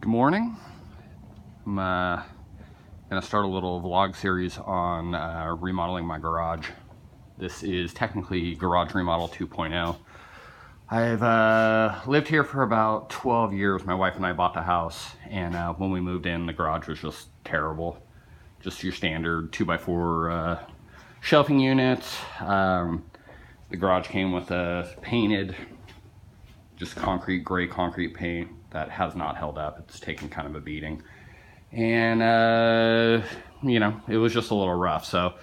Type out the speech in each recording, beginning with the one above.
Good morning. I'm going to start a little vlog series on remodeling my garage. This is technically Garage Remodel 2.0. I've lived here for about 12 years. My wife and I bought the house, and when we moved in, the garage was just terrible. Just your standard 2x4 shelving units. The garage came with a painted, just gray concrete paint that has not held up. It's taken kind of a beating. And, you know, it was just a little rough. So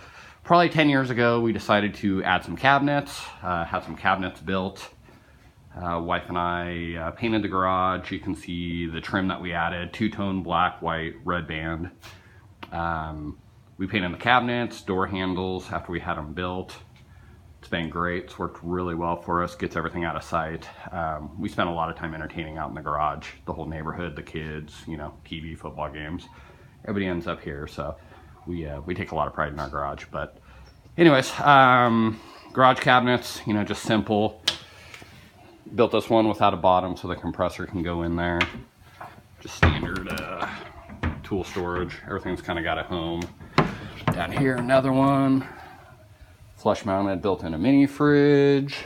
probably 10 years ago, we decided to add some cabinets, had some cabinets built. Wife and I painted the garage. You can see the trim that we added, two-tone black, white, red band. We painted the cabinets, door handles after we had them built. It's been great. It's worked really well for us. Gets everything out of sight. We spent a lot of time entertaining out in the garage. The whole neighborhood, the kids, you know, TV, football games. Everybody ends up here, so we take a lot of pride in our garage. But anyways, garage cabinets, you know, just simple. Built this one without a bottom so the compressor can go in there. Just standard tool storage. Everything's kind of got a home. Down here, another one. Flush mounted, built in a mini fridge.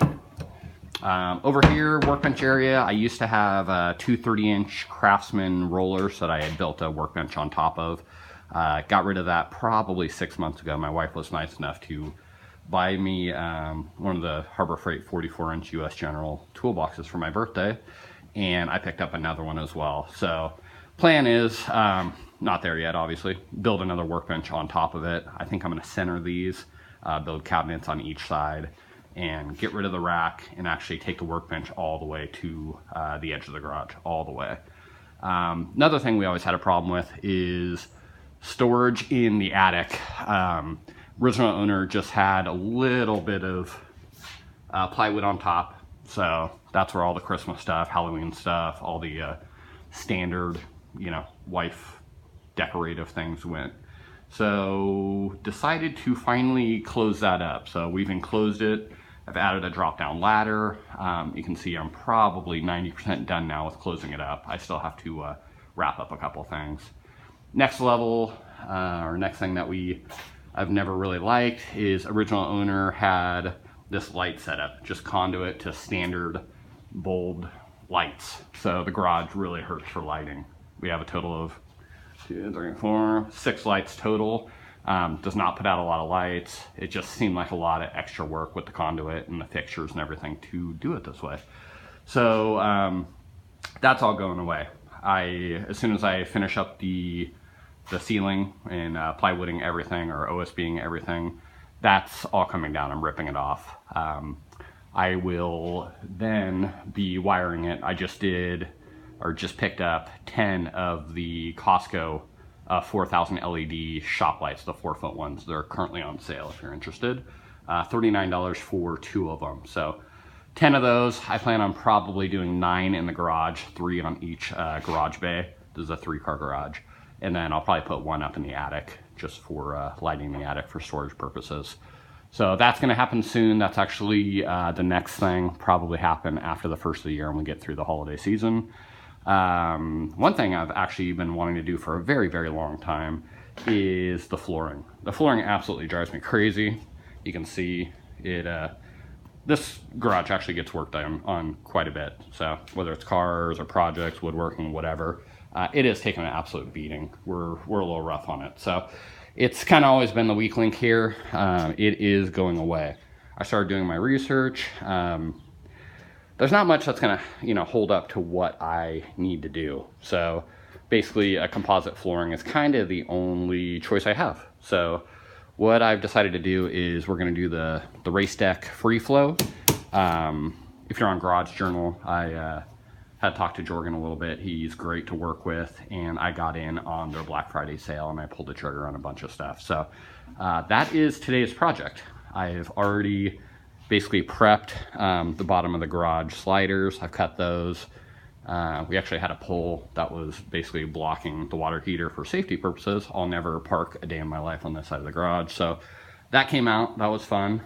Over here, workbench area, I used to have two 30-inch Craftsman rollers that I had built a workbench on top of. Got rid of that probably 6 months ago. My wife was nice enough to buy me one of the Harbor Freight 44-inch US General toolboxes for my birthday, and I picked up another one as well. So plan is, not there yet obviously, build another workbench on top of it. I think I'm going to center these. Build cabinets on each side and get rid of the rack and actually take the workbench all the way to the edge of the garage, all the way. Another thing we always had a problem with is storage in the attic. Original owner just had a little bit of plywood on top, so that's where all the Christmas stuff, Halloween stuff, all the standard, you know, wife decorative things went. So decided to finally close that up. So we've enclosed it. I've added a drop down ladder. You can see I'm probably 90% done now with closing it up. I still have to wrap up a couple things. Next level, or next thing that I've never really liked is original owner had this light setup, just conduit to standard bulb lights. So the garage really hurts for lighting. We have a total of 2, 3, 4, 6 lights total. Does not put out a lot of lights. It just seemed like a lot of extra work with the conduit and the fixtures and everything to do it this way. So that's all going away. As soon as I finish up the ceiling and plywooding everything, or OSBing everything, that's all coming down. I'm ripping it off. I will then be wiring it. I just picked up 10 of the Costco 4000 LED shop lights, the 4-foot ones. They're currently on sale if you're interested. $39 for 2 of them. So 10 of those. I plan on probably doing 9 in the garage, 3 on each garage bay. This is a 3-car garage. And then I'll probably put 1 up in the attic just for lighting the attic for storage purposes. So that's going to happen soon. That's actually the next thing, probably happen after the first of the year when we get through the holiday season. One thing I've actually been wanting to do for a very, very long time is the flooring. The flooring absolutely drives me crazy. You can see it, this garage actually gets worked on quite a bit. So whether it's cars or projects, woodworking, whatever, it is taking an absolute beating. We're a little rough on it. So it's kind of always been the weak link here. It is going away. I started doing my research. There's not much that's gonna, you know, hold up to what I need to do. So basically a composite flooring is kind of the only choice I have. So what I've decided to do is we're gonna do the race deck free flow. If you're on Garage Journal, I had talked to Jorgen a little bit. He's great to work with, and I got in on their Black Friday sale and I pulled the trigger on a bunch of stuff. So that is today's project. I've already basically prepped the bottom of the garage sliders. I've cut those. We actually had a pole that was basically blocking the water heater for safety purposes. I'll never park a day in my life on this side of the garage. So that came out. That was fun.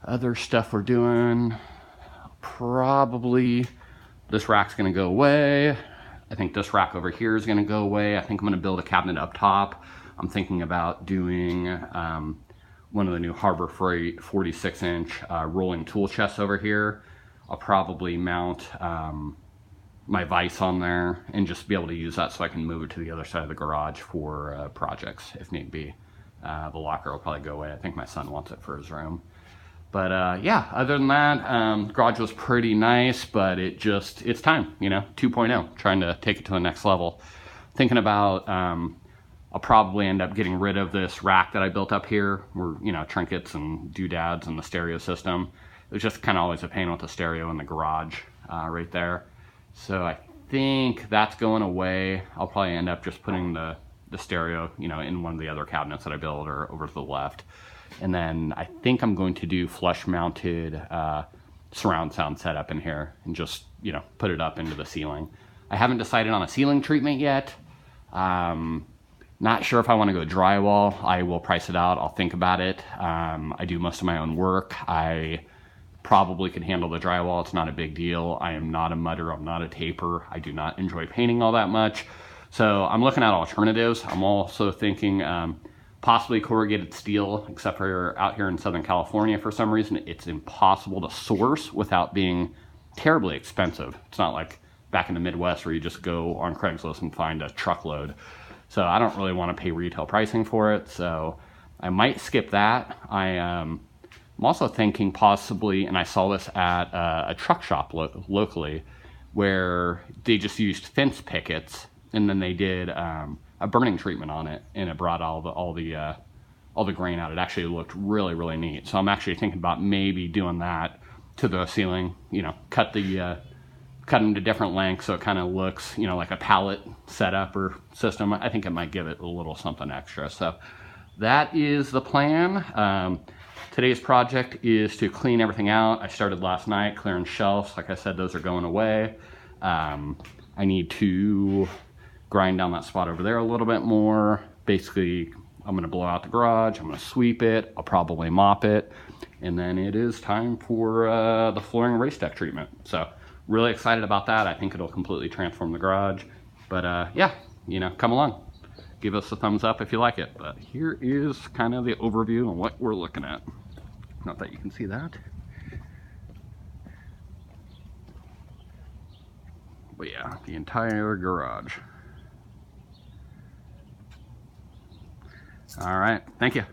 Other stuff we're doing, probably this rack's gonna go away. I think this rack over here is gonna go away. I think I'm gonna build a cabinet up top. I'm thinking about doing one of the new Harbor Freight 46-inch rolling tool chests over here. I'll probably mount my vise on there and just be able to use that so I can move it to the other side of the garage for projects if need be. The locker will probably go away. I think my son wants it for his room. But yeah, other than that, the garage was pretty nice, but it's time, you know, 2.0, trying to take it to the next level. Thinking about, I'll probably end up getting rid of this rack that I built up here, where, you know, trinkets and doodads and the stereo system. It was just kind of always a pain with the stereo in the garage right there. So I think that's going away. I'll probably end up just putting the stereo, you know, in one of the other cabinets that I built or over to the left. And then I think I'm going to do flush mounted surround sound setup in here and just, you know, put it up into the ceiling. I haven't decided on a ceiling treatment yet. Not sure if I want to go drywall. I will price it out. I'll think about it. I do most of my own work. I probably could handle the drywall. It's not a big deal. I am not a mudder. I'm not a taper. I do not enjoy painting all that much. So I'm looking at alternatives. I'm also thinking possibly corrugated steel, except for out here in Southern California, for some reason, it's impossible to source without being terribly expensive. It's not like back in the Midwest where you just go on Craigslist and find a truckload. So I don't really want to pay retail pricing for it. So I might skip that. I'm also thinking possibly, and I saw this at a truck shop locally, where they just used fence pickets and then they did a burning treatment on it, and it brought all the grain out. It actually looked really, really neat. So I'm actually thinking about maybe doing that to the ceiling. You know, cut them to different lengths so it kind of looks, you know, like a pallet setup or system. I think it might give it a little something extra. So that is the plan. Today's project is to clean everything out. I started last night clearing shelves. Like I said, those are going away. I need to grind down that spot over there a little bit more. Basically, I'm gonna blow out the garage, I'm gonna sweep it, I'll probably mop it, and then it is time for the flooring race deck treatment. So really excited about that. I think it'll completely transform the garage. But yeah, you know, come along. Give us a thumbs up if you like it. But here is kind of the overview of what we're looking at. Not that you can see that. But yeah, the entire garage. All right, thank you.